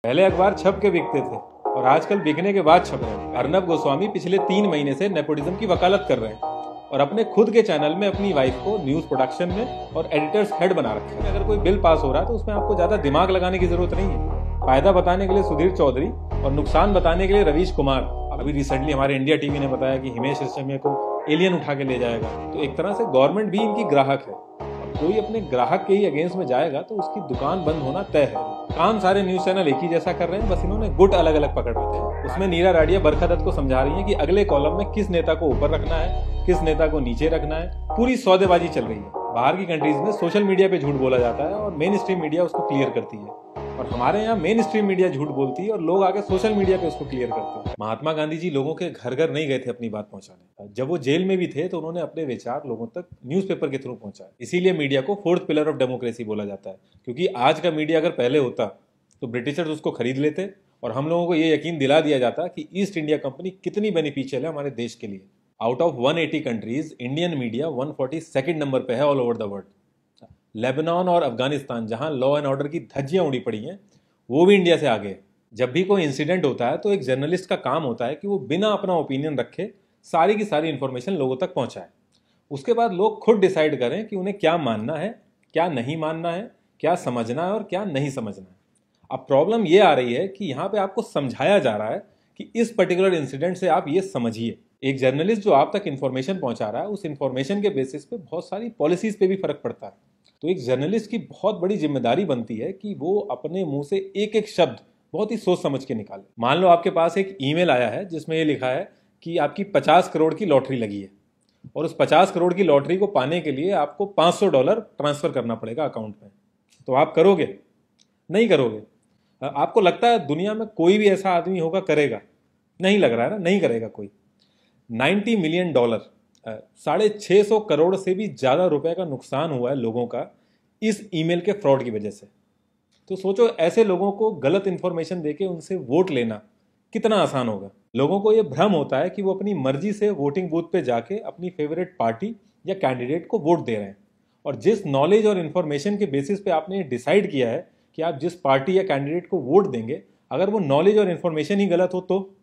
पहले अखबार छप के बिकते थे और आजकल बिकने के बाद छप रहे हैं। अर्नब गोस्वामी पिछले 3 महीने से नेपोटिज्म की वकालत कर रहे हैं और अपने खुद के चैनल में अपनी वाइफ को न्यूज प्रोडक्शन में और एडिटर्स हेड बना रखा है। अगर कोई बिल पास हो रहा है तो उसमें आपको ज्यादा दिमाग लगाने की जरूरत नहीं है। फायदा बताने के लिए सुधीर चौधरी और नुकसान बताने के लिए रवीश कुमार। अभी रिसेंटली हमारे इंडिया टीवी ने बताया कि हिमेश रेशमिया को एलियन उठा के ले जाएगा। तो एक तरह से गवर्नमेंट भी इनकी ग्राहक है। कोई अपने ग्राहक के ही अगेंस्ट में जाएगा तो उसकी दुकान बंद होना तय है। काम सारे न्यूज चैनल एक ही जैसा कर रहे हैं, बस इन्होंने गुट अलग अलग पकड़ रखे हैं। उसमें नीरा राडिया बरखा दत्त को समझा रही है कि अगले कॉलम में किस नेता को ऊपर रखना है, किस नेता को नीचे रखना है। पूरी सौदेबाजी चल रही है। बाहर की कंट्रीज में सोशल मीडिया पे झूठ बोला जाता है और मेन स्ट्रीम मीडिया उसको क्लियर करती है, और हमारे यहाँ मेन स्ट्रीम मीडिया झूठ बोलती है और लोग आगे सोशल मीडिया पे उसको क्लियर करते हैं। महात्मा गांधी जी लोगों के घर घर नहीं गए थे अपनी बात पहुंचाने। जब वो जेल में भी थे तो उन्होंने अपने विचार लोगों तक न्यूज़पेपर के थ्रू पहुंचाए। इसीलिए मीडिया को फोर्थ पिलर ऑफ डेमोक्रेसी बोला जाता है, क्योंकि आज का मीडिया अगर पहले होता तो ब्रिटिशर्स उसको खरीद लेते और हम लोगों को ये यकीन दिला दिया जाता कि ईस्ट इंडिया कंपनी कितनी बेनिफिशियल है हमारे देश के लिए। Out of 180 countries Indian media 142 number पे है all over the world. Lebanon और अफगानिस्तान, जहां लॉ एंड ऑर्डर की धज्जियां उड़ी पड़ी हैं, वो भी इंडिया से आगे है। जब भी कोई इंसिडेंट होता है तो एक जर्नलिस्ट का काम होता है कि वो बिना अपना ओपिनियन रखे सारी की सारी इंफॉर्मेशन लोगों तक पहुंचाए। उसके बाद लोग खुद डिसाइड करें कि उन्हें क्या मानना है, क्या नहीं मानना है, क्या समझना है और क्या नहीं समझना है। अब प्रॉब्लम ये आ रही है कि यहाँ पे आपको समझाया जा रहा है कि इस पर्टिकुलर इंसिडेंट से आप ये समझिए। एक जर्नलिस्ट जो आप तक इंफॉर्मेशन पहुंचा रहा है, उस इंफॉर्मेशन के बेसिस पे बहुत सारी पॉलिसीज पे भी फर्क पड़ता है। तो एक जर्नलिस्ट की बहुत बड़ी जिम्मेदारी बनती है कि वो अपने मुंह से एक एक शब्द बहुत ही सोच समझ के निकाले। मान लो आपके पास एक ईमेल आया है जिसमें ये लिखा है कि आपकी 50 करोड़ की लॉटरी लगी है और उस 50 करोड़ की लॉटरी को पाने के लिए आपको $500 ट्रांसफर करना पड़ेगा अकाउंट में। तो आप करोगे? नहीं करोगे। आपको लगता है दुनिया में कोई भी ऐसा आदमी होगा करेगा? नहीं लग रहा है ना, नहीं करेगा कोई। $90 मिलियन, 650 करोड़ से भी ज्यादा रुपए का नुकसान हुआ है लोगों का इस ईमेल के फ्रॉड की वजह से। तो सोचो, ऐसे लोगों को गलत इंफॉर्मेशन देके उनसे वोट लेना कितना आसान होगा। लोगों को यह भ्रम होता है कि वो अपनी मर्जी से वोटिंग बूथ पे जाके अपनी फेवरेट पार्टी या कैंडिडेट को वोट दे रहे हैं, और जिस नॉलेज और इन्फॉर्मेशन के बेसिस पे आपने डिसाइड किया है कि आप जिस पार्टी या कैंडिडेट को वोट देंगे, अगर वो नॉलेज और इन्फॉर्मेशन ही गलत हो तो।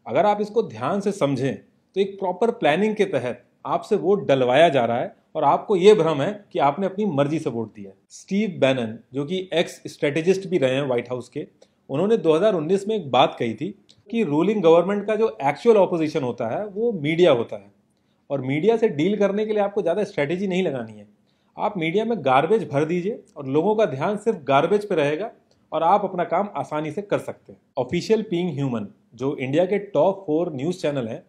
अगर आप इसको ध्यान से समझें तो एक प्रॉपर प्लानिंग के तहत आपसे वोट डलवाया जा रहा है और आपको यह भ्रम है कि आपने अपनी मर्जी से वोट दिया। स्टीव बैनन, जो कि एक्स स्ट्रेटेजिस्ट भी रहे हैं व्हाइट हाउस के, उन्होंने 2019 में एक बात कही थी कि रूलिंग गवर्नमेंट का जो एक्चुअल ऑपोजिशन होता है वो मीडिया होता है, और मीडिया से डील करने के लिए आपको ज़्यादा स्ट्रेटेजी नहीं लगानी है। आप मीडिया में गार्बेज भर दीजिए और लोगों का ध्यान सिर्फ गार्बेज पे रहेगा और आप अपना काम आसानी से कर सकते हैं। ऑफिशियल पीइंग ह्यूमन, जो इंडिया के टॉप 4 न्यूज़ चैनल हैं,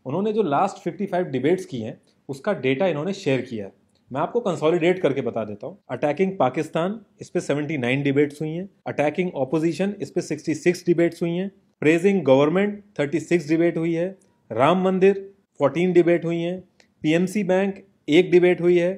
उन्होंने जो लास्ट 55 डिबेट्स की हैं उसका डेटा इन्होंने शेयर किया है। मैं आपको कंसोलिडेट करके बता देता हूँ। अटैकिंग पाकिस्तान, इस पे 79 डिबेट्स हुई हैं। अटैकिंग ऑपोजिशन, इस पे 66 डिबेट्स हुई हैं। प्रेजिंग गवर्नमेंट 36 डिबेट हुई है। राम मंदिर 14 डिबेट हुई हैं। पीएमसी बैंक 1 डिबेट हुई है।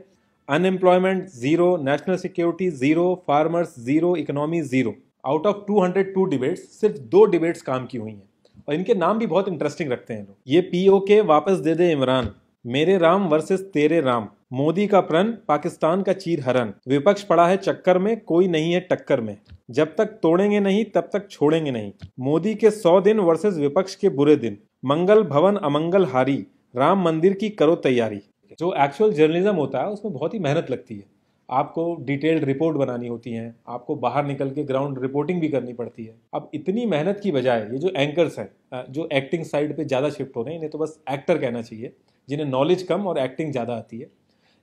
Unemployment 0, national security 0, farmers 0, economy 0। Out of 202 debates सिर्फ 2 डिबेट्स काम की हुई हैं, और इनके नाम भी बहुत इंटरेस्टिंग रखते हैं लोग। ये पीओके वापस दे दे इमरान, मेरे राम वर्सेस तेरे राम, मोदी का प्रण, पाकिस्तान का चीर हरण, विपक्ष पड़ा है चक्कर में, कोई नहीं है टक्कर में, जब तक तोड़ेंगे नहीं तब तक छोड़ेंगे नहीं, मोदी के 100 दिन वर्सेस विपक्ष के बुरे दिन, मंगल भवन अमंगल हारी, राम मंदिर की करो तैयारी। जो एक्चुअल जर्नलिज्म होता है उसमें बहुत ही मेहनत लगती है। आपको डिटेल्ड रिपोर्ट बनानी होती है, आपको बाहर निकल के ग्राउंड रिपोर्टिंग भी करनी पड़ती है। अब इतनी मेहनत की बजाय ये जो एंकर्स हैं, जो एक्टिंग साइड पे ज़्यादा शिफ्ट हो रहे हैं, इन्हें तो बस एक्टर कहना चाहिए, जिन्हें नॉलेज कम और एक्टिंग ज़्यादा आती है,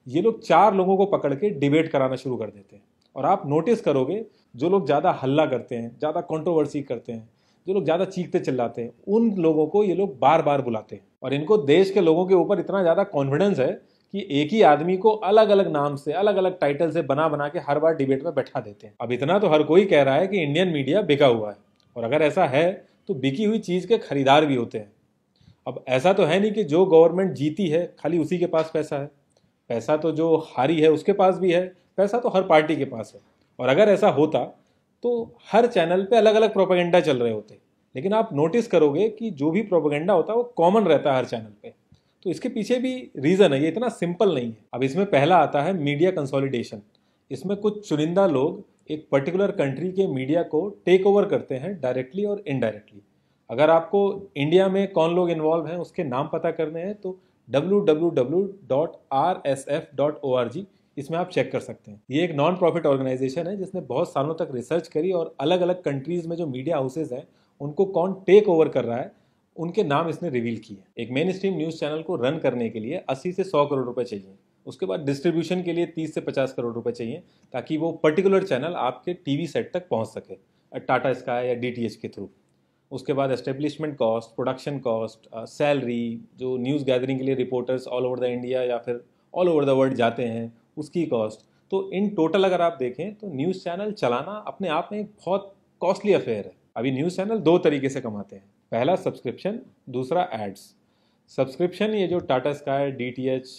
ये लोग 4 लोगों को पकड़ के डिबेट कराना शुरू कर देते हैं। और आप नोटिस करोगे, जो लोग ज़्यादा हल्ला करते हैं, ज़्यादा कंट्रोवर्सी करते हैं, जो लोग ज़्यादा चीखते चिल्लाते हैं, उन लोगों को ये लोग बार बार बुलाते हैं। और इनको देश के लोगों के ऊपर इतना ज़्यादा कॉन्फिडेंस है कि एक ही आदमी को अलग अलग नाम से, अलग अलग टाइटल से बना बना के हर बार डिबेट में बैठा देते हैं। अब इतना तो हर कोई कह रहा है कि इंडियन मीडिया बिका हुआ है, और अगर ऐसा है तो बिकी हुई चीज़ के खरीदार भी होते हैं। अब ऐसा तो है नहीं कि जो गवर्नमेंट जीती है खाली उसी के पास पैसा है। पैसा तो जो हारी है उसके पास भी है, पैसा तो हर पार्टी के पास है। और अगर ऐसा होता तो हर चैनल पे अलग अलग प्रोपेगेंडा चल रहे होते। लेकिन आप नोटिस करोगे कि जो भी प्रोपेगेंडा होता है वो कॉमन रहता है हर चैनल पे। तो इसके पीछे भी रीज़न है, ये इतना सिंपल नहीं है। अब इसमें पहला आता है मीडिया कंसोलिडेशन। इसमें कुछ चुनिंदा लोग एक पर्टिकुलर कंट्री के मीडिया को टेक ओवर करते हैं डायरेक्टली और इनडायरेक्टली। अगर आपको इंडिया में कौन लोग इन्वॉल्व हैं उसके नाम पता करने हैं तो www.rsf.org इसमें आप चेक कर सकते हैं। ये एक नॉन प्रॉफिट ऑर्गेनाइजेशन है जिसने बहुत सालों तक रिसर्च करी और अलग अलग कंट्रीज में जो मीडिया हाउसेज हैं उनको कौन टेक ओवर कर रहा है उनके नाम इसने रिवील किए। एक मेन स्ट्रीम न्यूज़ चैनल को रन करने के लिए 80 से 100 करोड़ रुपए चाहिए। उसके बाद डिस्ट्रीब्यूशन के लिए 30 से 50 करोड़ रुपए चाहिए ताकि वो पर्टिकुलर चैनल आपके टीवी सेट तक पहुंच सके टाटा स्काई या डीटीएच के थ्रू। उसके बाद establishment cost, production cost, salary, जो न्यूज़ गैदरिंग के लिए reporters all over the India या फिर ऑल ओवर द वर्ल्ड जाते हैं उसकी कॉस्ट। तो इन टोटल अगर आप देखें तो न्यूज़ चैनल चलाना अपने आप में एक बहुत कॉस्टली अफेयर है। अभी न्यूज़ चैनल दो तरीके से कमाते हैं, पहला सब्सक्रिप्शन, दूसरा एड्स। सब्सक्रिप्शन ये जो टाटा स्काई, डीटीएच,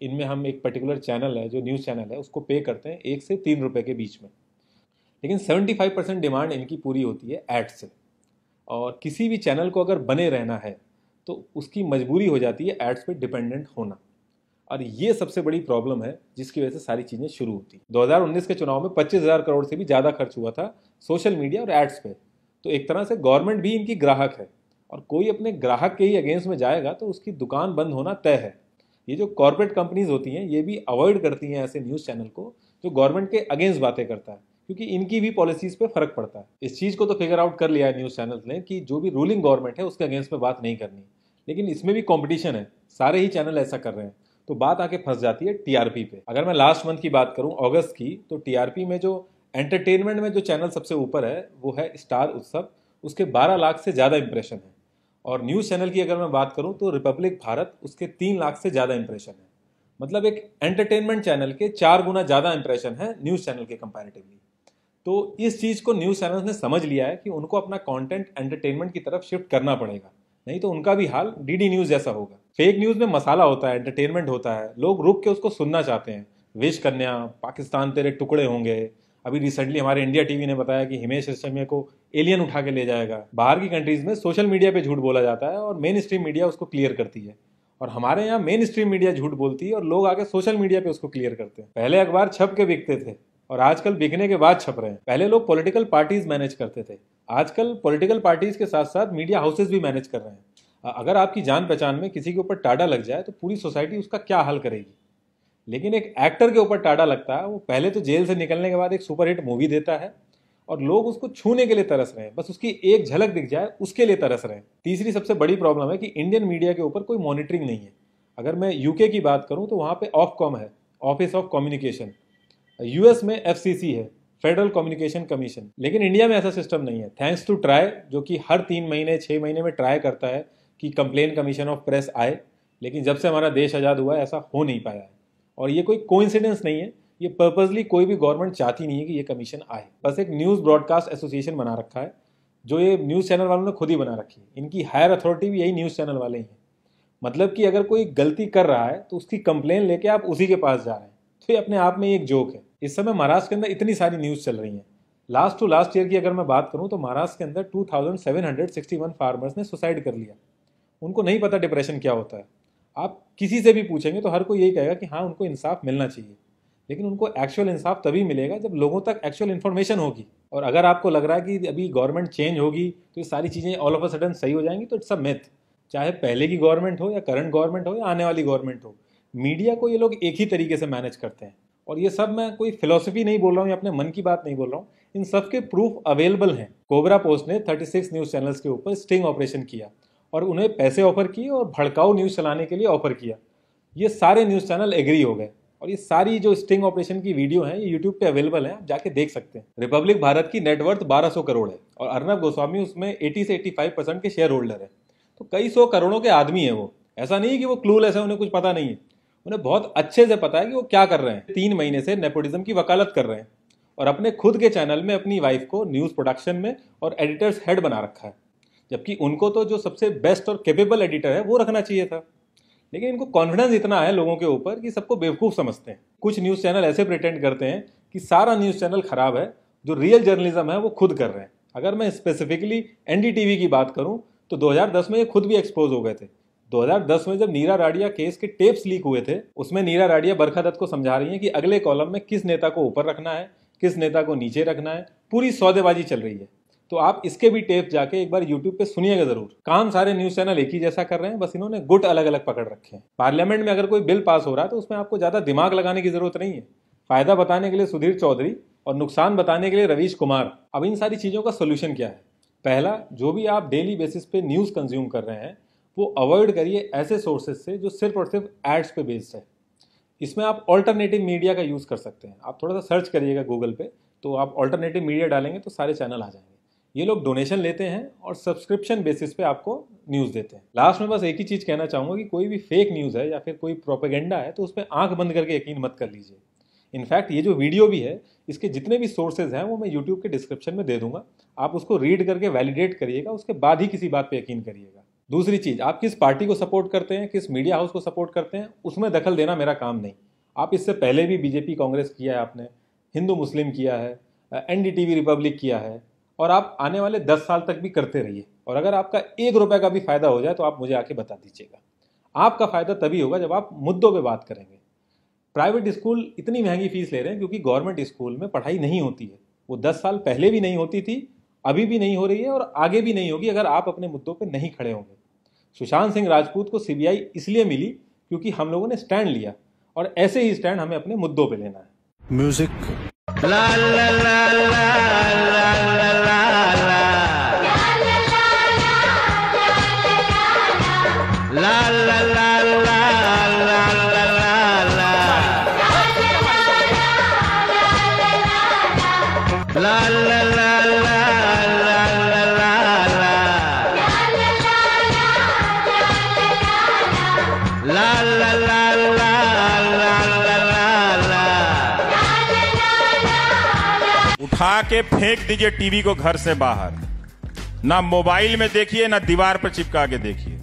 इनमें हम एक पर्टिकुलर चैनल है जो न्यूज़ चैनल है उसको पे करते हैं 1 से 3 रुपए के बीच में, लेकिन 75% डिमांड इनकी पूरी होती है एड्स से। और किसी भी चैनल को अगर बने रहना है तो उसकी मजबूरी हो जाती है एड्स पे डिपेंडेंट होना, और ये सबसे बड़ी प्रॉब्लम है जिसकी वजह से सारी चीज़ें शुरू होती। 2019 के चुनाव में 25,000 करोड़ से भी ज़्यादा खर्च हुआ था सोशल मीडिया और एड्स पे। तो एक तरह से गवर्नमेंट भी इनकी ग्राहक है, और कोई अपने ग्राहक के ही अगेंस्ट में जाएगा तो उसकी दुकान बंद होना तय है। ये जो कॉर्पोरेट कंपनीज होती हैं ये भी अवॉइड करती हैं ऐसे न्यूज़ चैनल को जो गवर्नमेंट के अगेंस्ट बातें करता है, क्योंकि इनकी भी पॉलिसीज पे फर्क पड़ता है। इस चीज़ को तो फिगर आउट कर लिया है न्यूज़ चैनल्स ने कि जो भी रूलिंग गवर्नमेंट है उसके अगेंस्ट में बात नहीं करनी, लेकिन इसमें भी कंपटीशन है, सारे ही चैनल ऐसा कर रहे हैं, तो बात आके फंस जाती है टीआरपी पे। अगर मैं लास्ट मंथ की बात करूं, अगस्त की, तो टीआरपी में जो एंटरटेनमेंट में जो चैनल सबसे ऊपर है वो है स्टार उत्सव, उसके 12 लाख से ज़्यादा इंप्रेशन है। और न्यूज़ चैनल की अगर मैं बात करूं तो रिपब्लिक भारत, उसके 3 लाख से ज़्यादा इंप्रेशन है। मतलब एक एंटरटेनमेंट चैनल के 4 गुना ज़्यादा इंप्रेशन है न्यूज़ चैनल के कंपैरेटिवली। तो इस चीज़ को न्यूज़ चैनल्स ने समझ लिया है कि उनको अपना कंटेंट एंटरटेनमेंट की तरफ शिफ्ट करना पड़ेगा, नहीं तो उनका भी हाल डीडी न्यूज़ जैसा होगा। फेक न्यूज़ में मसाला होता है, एंटरटेनमेंट होता है, लोग रुक के उसको सुनना चाहते हैं। विश कन्या, पाकिस्तान तेरे टुकड़े होंगे, अभी रिसेंटली हमारे इंडिया टीवी ने बताया कि हिमेश रेशमिया को एलियन उठा के ले जाएगा। बाहर की कंट्रीज में सोशल मीडिया पे झूठ बोला जाता है और मेन स्ट्रीम मीडिया उसको क्लियर करती है, और हमारे यहाँ मेन स्ट्रीम मीडिया झूठ बोलती है और लोग आके सोशल मीडिया पे उसको क्लियर करते हैं। पहले अखबार छप के बिकते थे और आजकल बिकने के बाद छप रहे हैं। पहले लोग पॉलिटिकल पार्टीज मैनेज करते थे, आजकल पॉलिटिकल पार्टीज के साथ साथ मीडिया हाउसेज भी मैनेज कर रहे हैं। अगर आपकी जान पहचान में किसी के ऊपर टाडा लग जाए तो पूरी सोसाइटी उसका क्या हाल करेगी, लेकिन एक एक्टर के ऊपर टाडा लगता है, वो पहले तो जेल से निकलने के बाद एक सुपरहिट मूवी देता है और लोग उसको छूने के लिए तरस रहे हैं, बस उसकी एक झलक दिख जाए उसके लिए तरस रहे हैं। तीसरी सबसे बड़ी प्रॉब्लम है कि इंडियन मीडिया के ऊपर कोई मॉनिटरिंग नहीं है। अगर मैं यूके की बात करूं तो वहां पे ऑफकॉम है, ऑफिस ऑफ कम्युनिकेशन, यूएस में एफसीसी है, फेडरल कम्युनिकेशन कमीशन, लेकिन इंडिया में ऐसा सिस्टम नहीं है। थैंक्स टू ट्राई, जो कि हर 3 महीने 6 महीने में ट्राई करता है कि कंप्लेन कमीशन ऑफ प्रेस आए, लेकिन जब से हमारा देश आज़ाद हुआ है ऐसा हो नहीं पाया है। और ये कोई कोइंसिडेंस नहीं है, ये पर्पजली कोई भी गवर्नमेंट चाहती नहीं है कि ये कमीशन आए। बस एक न्यूज़ ब्रॉडकास्ट एसोसिएशन बना रखा है जो ये न्यूज़ चैनल वालों ने खुद ही बना रखी है। इनकी हायर अथॉरिटी भी यही न्यूज़ चैनल वाले ही हैं। मतलब कि अगर कोई गलती कर रहा है तो उसकी कंप्लेन लेके आप उसी के पास जा रहे हैं, तो ये अपने आप में एक जोक है। इस समय महाराष्ट्र के अंदर इतनी सारी न्यूज़ चल रही हैं। लास्ट टू लास्ट ईयर की अगर मैं बात करूं तो महाराष्ट्र के अंदर 2761 फार्मर्स ने सुसाइड कर लिया। उनको नहीं पता डिप्रेशन क्या होता है। आप किसी से भी पूछेंगे तो हर कोई यही कहेगा कि हाँ उनको इंसाफ मिलना चाहिए, लेकिन उनको एक्चुअल इंसाफ तभी मिलेगा जब लोगों तक एक्चुअल इन्फॉर्मेशन होगी। और अगर आपको लग रहा है कि अभी गवर्नमेंट चेंज होगी तो ये सारी चीज़ें ऑल ऑफ अ सडन सही हो जाएंगी, तो इट्स अ मिथ। चाहे पहले की गवर्नमेंट हो या करंट गवर्नमेंट हो या आने वाली गवर्नमेंट हो, मीडिया को ये लोग एक ही तरीके से मैनेज करते हैं। और ये सब मैं कोई फिलोसफी नहीं बोल रहा हूँ या अपने मन की बात नहीं बोल रहा हूँ, इन सब के प्रूफ अवेलेबल हैं। कोबरा पोस्ट ने 36 न्यूज़ चैनल्स के ऊपर स्टिंग ऑपरेशन किया और उन्हें पैसे ऑफर किए और भड़काऊ न्यूज़ चलाने के लिए ऑफर किया। ये सारे न्यूज़ चैनल एग्री हो गए और ये सारी जो स्टिंग ऑपरेशन की वीडियो है ये यूट्यूब पे अवेलेबल है, आप जाके देख सकते हैं। रिपब्लिक भारत की नेटवर्थ 1200 करोड़ है और अर्नब गोस्वामी उसमें 80 से 85% के शेयर होल्डर है। तो कई सौ करोड़ों के आदमी है वो। ऐसा नहीं है कि वो क्लूलेस है, उन्हें कुछ पता नहीं है, उन्हें बहुत अच्छे से पता है कि वो क्या कर रहे हैं। 3 महीने से नेपोटिज्म की वकालत कर रहे हैं और अपने खुद के चैनल में अपनी वाइफ को न्यूज़ प्रोडक्शन में और एडिटर्स हेड बना रखा है, जबकि उनको तो जो सबसे बेस्ट और कैपेबल एडिटर है वो रखना चाहिए था। लेकिन इनको कॉन्फिडेंस इतना है लोगों के ऊपर कि सबको बेवकूफ़ समझते हैं। कुछ न्यूज़ चैनल ऐसे प्रिटेंड करते हैं कि सारा न्यूज़ चैनल खराब है, जो रियल जर्नलिज्म है वो खुद कर रहे हैं। अगर मैं स्पेसिफिकली एनडीटीवी की बात करूं तो 2010 में ये खुद भी एक्सपोज हो गए थे। 2010 में जब नीरा राडिया केस के टेप्स लीक हुए थे, उसमें नीरा राडिया बरखा दत्त को समझा रही हैं कि अगले कॉलम में किस नेता को ऊपर रखना है किस नेता को नीचे रखना है, पूरी सौदेबाजी चल रही है। तो आप इसके भी टेप जाके एक बार यूट्यूब पे सुनिएगा जरूर। काम सारे न्यूज चैनल एक ही जैसा कर रहे हैं, बस इन्होंने गुट अलग अलग पकड़ रखे हैं। पार्लियामेंट में अगर कोई बिल पास हो रहा है तो उसमें आपको ज्यादा दिमाग लगाने की जरूरत नहीं है। फायदा बताने के लिए सुधीर चौधरी और नुकसान बताने के लिए रवीश कुमार। अब इन सारी चीजों का सोल्यूशन क्या है? पहला, जो भी आप डेली बेसिस पे न्यूज कंज्यूम कर रहे हैं वो अवॉइड करिए ऐसे सोर्सेज से जो सिर्फ और सिर्फ एड्स पे बेस्ड है। इसमें आप ऑल्टरनेटिव मीडिया का यूज कर सकते हैं। आप थोड़ा सा सर्च करिएगा गूगल पे, तो आप ऑल्टरनेटिव मीडिया डालेंगे तो सारे चैनल आ जाएंगे। ये लोग डोनेशन लेते हैं और सब्सक्रिप्शन बेसिस पे आपको न्यूज़ देते हैं। लास्ट में बस एक ही चीज़ कहना चाहूँगा कि कोई भी फेक न्यूज़ है या फिर कोई प्रोपेगेंडा है तो उस पर आंख बंद करके यकीन मत कर लीजिए। इनफैक्ट ये जो वीडियो भी है, इसके जितने भी सोर्सेज हैं वो मैं यूट्यूब के डिस्क्रिप्शन में दे दूंगा। आप उसको रीड करके वैलिडेट करिएगा, उसके बाद ही किसी बात पे यकीन करिएगा। दूसरी चीज़, आप किस पार्टी को सपोर्ट करते हैं, किस मीडिया हाउस को सपोर्ट करते हैं, उसमें दखल देना मेरा काम नहीं। आप इससे पहले भी बीजेपी कांग्रेस किया है, आपने हिंदू मुस्लिम किया है, एनडीटीवी रिपब्लिक किया है, और आप आने वाले 10 साल तक भी करते रहिए। और अगर आपका 1 रुपए का भी फायदा हो जाए तो आप मुझे आके बता दीजिएगा। आपका फायदा तभी होगा जब आप मुद्दों पे बात करेंगे। प्राइवेट स्कूल इतनी महंगी फीस ले रहे हैं क्योंकि गवर्नमेंट स्कूल में पढ़ाई नहीं होती है। वो 10 साल पहले भी नहीं होती थी, अभी भी नहीं हो रही है और आगे भी नहीं होगी अगर आप अपने मुद्दों पे नहीं खड़े होंगे। सुशांत सिंह राजपूत को सीबीआई इसलिए मिली क्योंकि हम लोगों ने स्टैंड लिया, और ऐसे ही स्टैंड हमें अपने मुद्दों पे लेना है। म्यूजिक ला ला ला ला ला ला ला ला ला उठा के फेंक दीजिए टीवी को घर से बाहर। ना मोबाइल में देखिए, ना दीवार पर चिपका के देखिए।